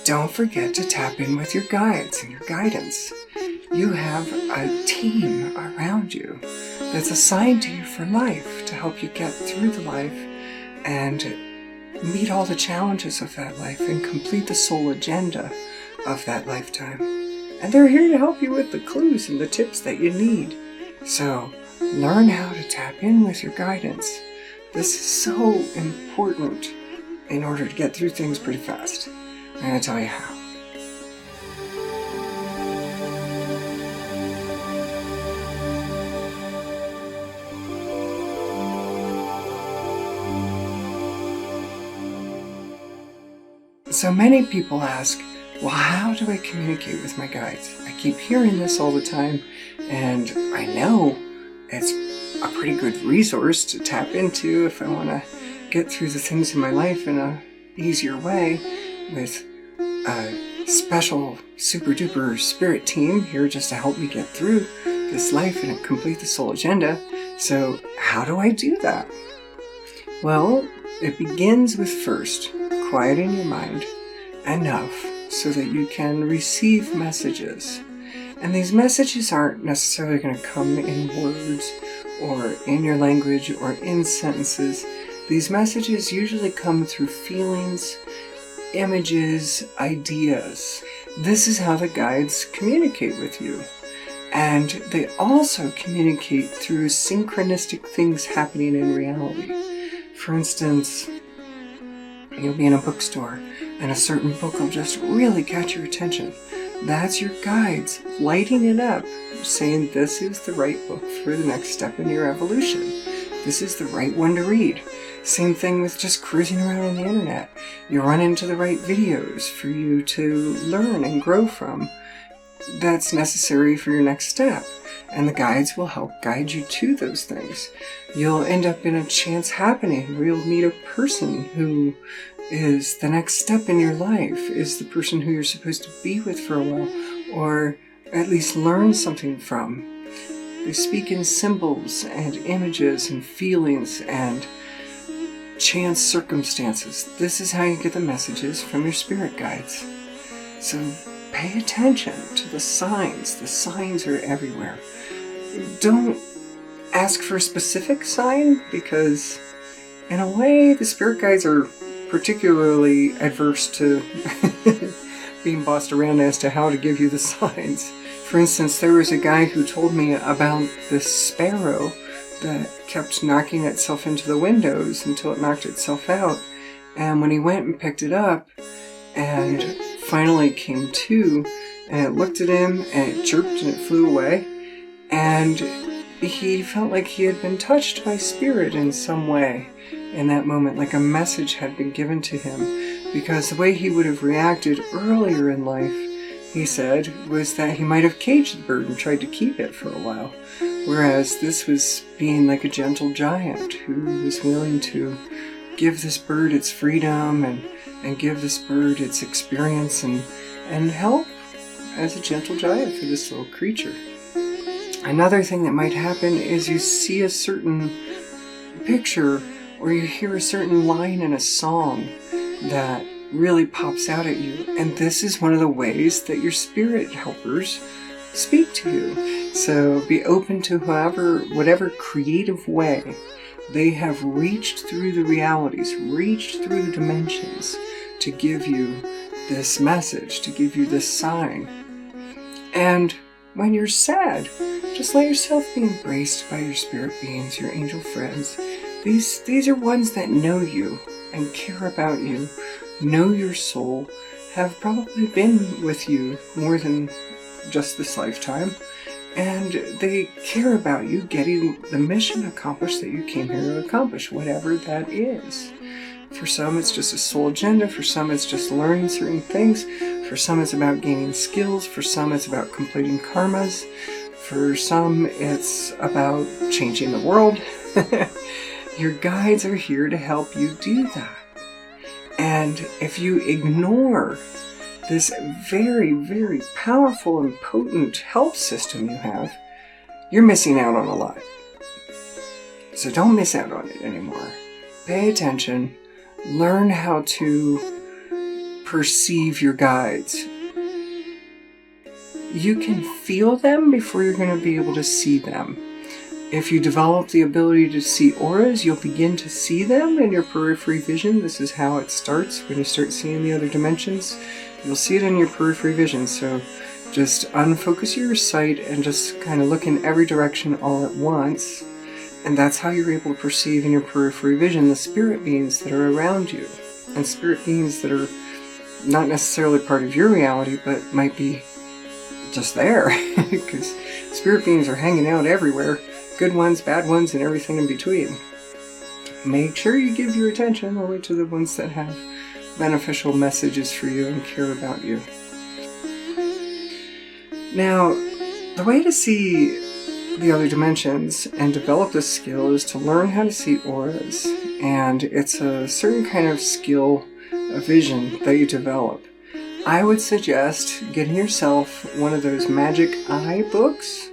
don't forget to tap in with your guides and your guidance. You have a team around you that's assigned to you for life to help you get through the life and meet all the challenges of that life and complete the soul agenda of that lifetime. And they're here to help you with the clues and the tips that you need. So learn how to tap in with your guidance. This is so important in order to get through things pretty fast. I'm going to tell you how. So many people ask, well, how do I communicate with my guides? I keep hearing this all the time, and I know it's a pretty good resource to tap into if I want to get through the things in my life in an easier way, with a special super duper spirit team here just to help me get through this life and complete the soul agenda. So how do I do that? Well, it begins with first quieting your mind enough so that you can receive messages. And these messages aren't necessarily going to come in words or in your language or in sentences. These messages usually come through feelings, images, ideas. This is how the guides communicate with you. And they also communicate through synchronistic things happening in reality. For instance, you'll be in a bookstore and a certain book will just really catch your attention. That's your guides lighting it up, saying this is the right book for the next step in your evolution. This is the right one to read. Same thing with just cruising around on the internet. You run into the right videos for you to learn and grow from. That's necessary for your next step. And the guides will help guide you to those things. You'll end up in a chance happening where you'll meet a person who is the next step in your life, is the person who you're supposed to be with for a while, or at least learn something from. They speak in symbols and images and feelings and chance circumstances. This is how you get the messages from your spirit guides. So pay attention to the signs. The signs are everywhere. Don't ask for a specific sign, because in a way the spirit guides are particularly adverse to being bossed around as to how to give you the signs. For instance, there was a guy who told me about this sparrow that kept knocking itself into the windows until it knocked itself out. And when he went and picked it up and finally came to, and it looked at him and it chirped and it flew away, and he felt like he had been touched by spirit in some way in that moment, like a message had been given to him, because the way he would have reacted earlier in life, he said, was that he might have caged the bird and tried to keep it for a while, whereas this was being like a gentle giant who was willing to give this bird its freedom and give this bird its experience and help as a gentle giant for this little creature. Another thing that might happen is you see a certain picture or you hear a certain line in a song that really pops out at you, and this is one of the ways that your spirit helpers speak to you. So be open to whatever creative way they have reached through the realities, reached through the dimensions to give you this message, to give you this sign. And when you're sad, just let yourself be embraced by your spirit beings, your angel friends. These are ones that know you and care about you, know your soul, have probably been with you more than just this lifetime, and they care about you getting the mission accomplished that you came here to accomplish, whatever that is. For some, it's just a soul agenda. For some, it's just learning certain things. For some, it's about gaining skills. For some, it's about completing karmas. For some, it's about changing the world. Your guides are here to help you do that. And if you ignore this very, very powerful and potent help system you have, you're missing out on a lot. So don't miss out on it anymore. Pay attention. Learn how to perceive your guides. You can feel them before you're going to be able to see them. If you develop the ability to see auras, you'll begin to see them in your periphery vision. This is how it starts. When you start seeing the other dimensions, you'll see it in your periphery vision. So just unfocus your sight and just kind of look in every direction all at once. And that's how you're able to perceive in your periphery vision the spirit beings that are around you. And spirit beings that are not necessarily part of your reality, but might be just there. Because spirit beings are hanging out everywhere. Good ones, bad ones, and everything in between. Make sure you give your attention only to the ones that have beneficial messages for you and care about you. Now, the way to see the other dimensions and develop this skill is to learn how to see auras. And it's a certain kind of skill, a vision that you develop. I would suggest getting yourself one of those Magic Eye books.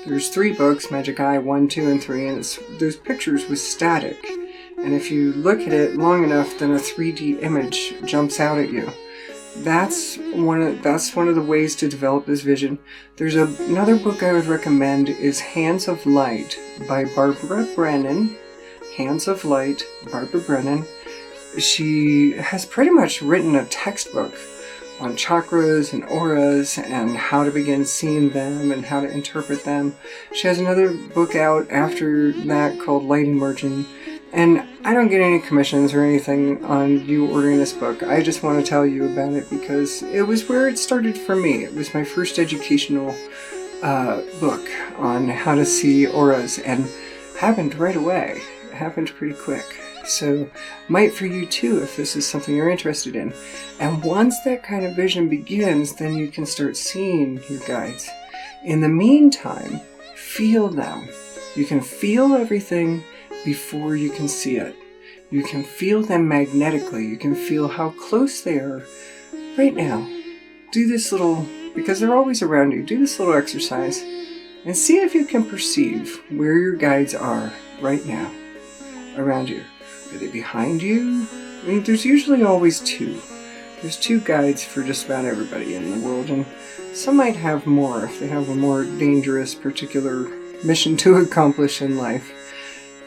There's 3 books, Magic Eye 1, 2, and 3, and it's those pictures with static. And if you look at it long enough, then a 3D image jumps out at you. That's one of the ways to develop this vision. There's another book I would recommend is Hands of Light by Barbara Brennan. Hands of Light, Barbara Brennan. She has pretty much written a textbook on chakras and auras and how to begin seeing them and how to interpret them. She has another book out after that called Light Emerging. And I don't get any commissions or anything on you ordering this book. I just want to tell you about it because it was where it started for me. It was my first educational book on how to see auras, and happened right away. It happened pretty quick. So might for you too if this is something you're interested in. And once that kind of vision begins, then you can start seeing your guides. In the meantime, feel them. You can feel everything before you can see it. You can feel them magnetically. You can feel how close they are right now. Do this little, because they're always around you, do this little exercise and see if you can perceive where your guides are right now around you. Are they behind you? I mean, there's usually always 2. There's 2 guides for just about everybody in the world, and some might have more if they have a more dangerous particular mission to accomplish in life.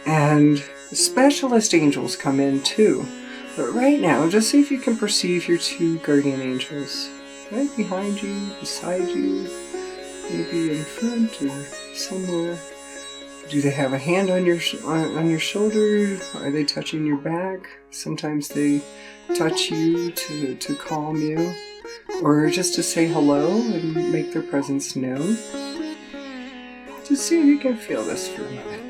And specialist angels come in too. But right now, just see if you can perceive your 2 guardian angels right behind you, beside you, maybe in front or somewhere. Do they have a hand on your shoulder? Are they touching your back? Sometimes they touch you to calm you, or just to say hello and make their presence known. Just see if you can feel this for a minute.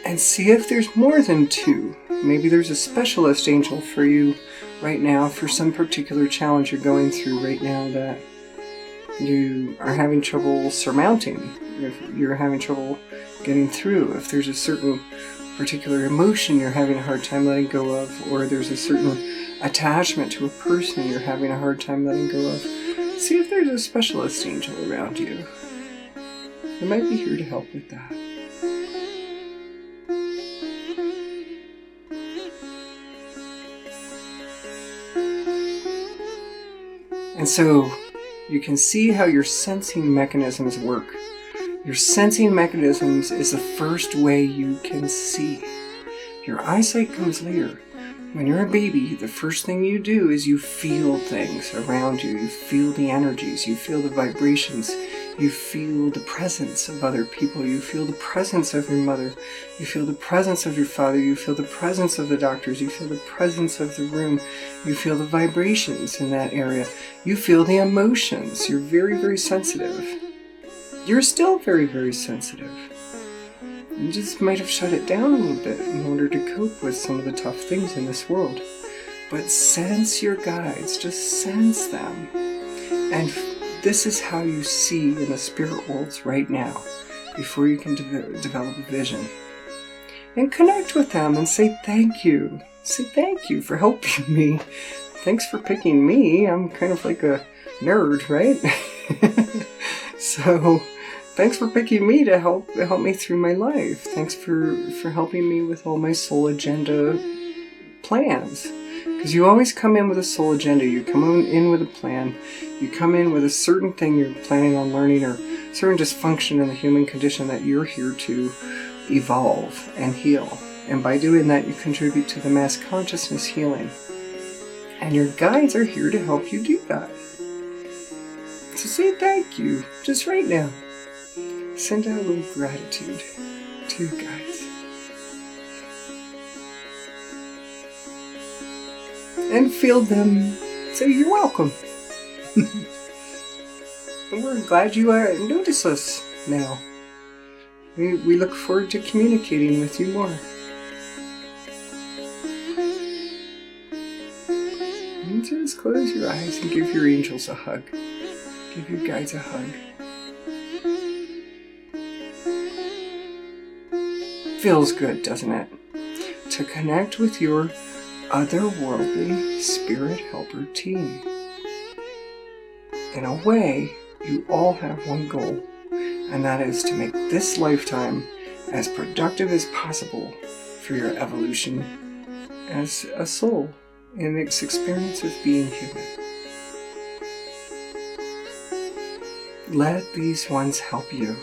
And see if there's more than 2. Maybe there's a specialist angel for you right now for some particular challenge you're going through right now that you are having trouble surmounting, if you're having trouble getting through, if there's a certain particular emotion you're having a hard time letting go of, or there's a certain attachment to a person you're having a hard time letting go of, see if there's a specialist angel around you. They might be here to help with that. And so you can see how your sensing mechanisms work. Your sensing mechanisms is the first way you can see. Your eyesight comes later. When you're a baby, the first thing you do is you feel things around you. You feel the energies, you feel the vibrations, you feel the presence of other people, you feel the presence of your mother, you feel the presence of your father, you feel the presence of the doctors, you feel the presence of the room, you feel the vibrations in that area, you feel the emotions. You're very, very sensitive. You're still very, very sensitive. You just might have shut it down a little bit in order to cope with some of the tough things in this world. But sense your guides, just sense them. And this is how you see in the spirit worlds right now, before you can develop a vision. And connect with them and say thank you. Say thank you for helping me. Thanks for picking me. I'm kind of like a nerd, right? So thanks for picking me to help me through my life. Thanks for helping me with all my soul agenda plans. Because you always come in with a soul agenda. You come in with a plan. You come in with a certain thing you're planning on learning, or certain dysfunction in the human condition that you're here to evolve and heal. And by doing that, you contribute to the mass consciousness healing. And your guides are here to help you do that. So say thank you, just right now. Send out a little gratitude to your guides. And feel them say you're welcome. And we're glad you notice us now. We look forward to communicating with you more. And just close your eyes and give your angels a hug. Give your guides a hug. Feels good, doesn't it? To connect with your otherworldly spirit helper team. In a way, you all have one goal, and that is to make this lifetime as productive as possible for your evolution as a soul in its experience of being human. Let these ones help you.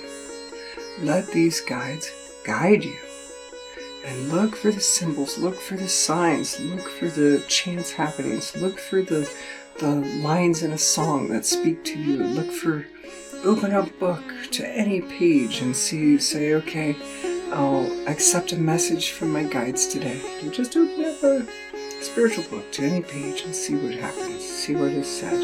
Let these guides guide you. And look for the symbols, look for the signs, look for the chance happenings, look for the lines in a song that speak to you. Open a book to any page and say, okay, I'll accept a message from my guides today. And just open up a spiritual book to any page and see what happens, see what is said.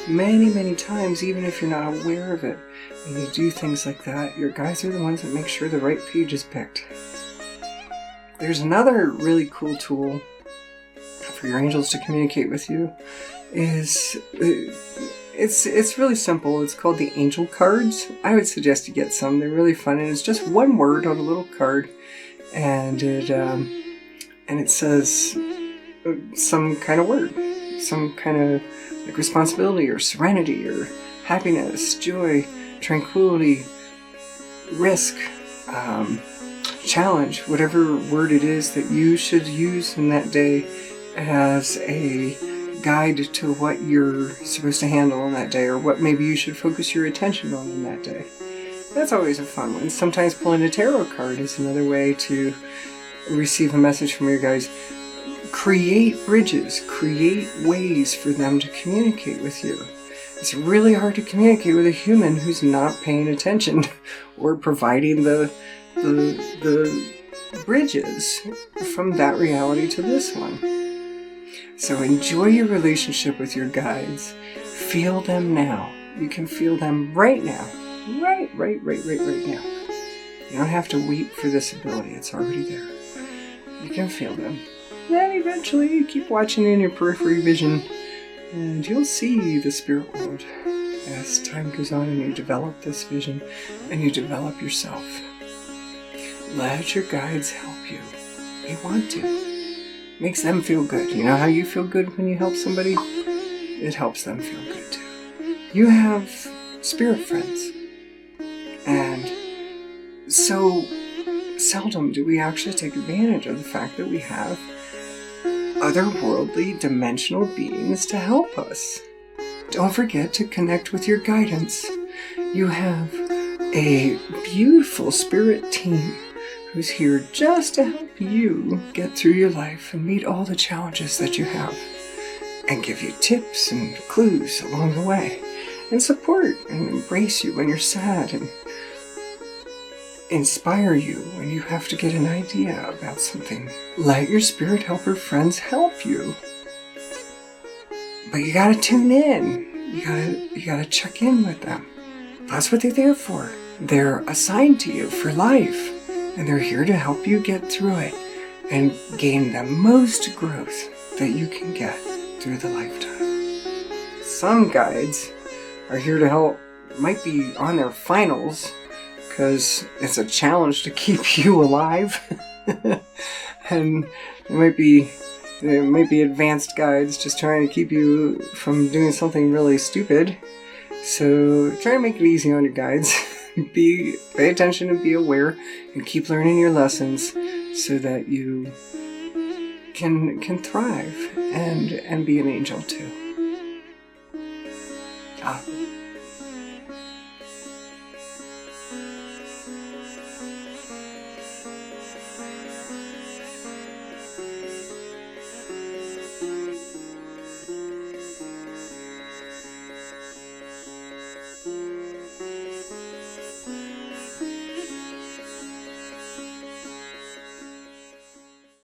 Many, many times, even if you're not aware of it, when you do things like that, your guides are the ones that make sure the right page is picked. There's another really cool tool for your angels to communicate with you. It's really simple. It's called the angel cards. I would suggest you get some. They're really fun, and it's just one word on a little card, and it says some kind of word, some kind of like responsibility or serenity or happiness, joy, tranquility, risk, challenge, whatever word it is that you should use in that day as a guide to what you're supposed to handle in that day, or what maybe you should focus your attention on in that day. That's always a fun one. Sometimes pulling a tarot card is another way to receive a message from your guides. Create bridges, create ways for them to communicate with you. It's really hard to communicate with a human who's not paying attention or providing the bridges from that reality to this one. So enjoy your relationship with your guides. Feel them now. You can feel them right now. Right now. You don't have to wait for this ability. It's already there. You can feel them. Then eventually you keep watching in your periphery vision, and you'll see the spirit world as time goes on and you develop this vision and you develop yourself. Let your guides help you. They want to. Makes them feel good. You know how you feel good when you help somebody? It helps them feel good too. You have spirit friends. And so seldom do we actually take advantage of the fact that we have otherworldly dimensional beings to help us. Don't forget to connect with your guidance. You have a beautiful spirit team who's here just to help you get through your life and meet all the challenges that you have, and give you tips and clues along the way, and support and embrace you when you're sad, and inspire you when you have to get an idea about something. Let your spirit helper friends help you. But you gotta tune in. You gotta check in with them. That's what they're there for. They're assigned to you for life. And they're here to help you get through it and gain the most growth that you can get through the lifetime. Some guides are here to help, might be on their finals, because it's a challenge to keep you alive. And there might be advanced guides just trying to keep you from doing something really stupid. So try to make it easy on your guides. pay attention and be aware, and keep learning your lessons so that you can thrive and be an angel too.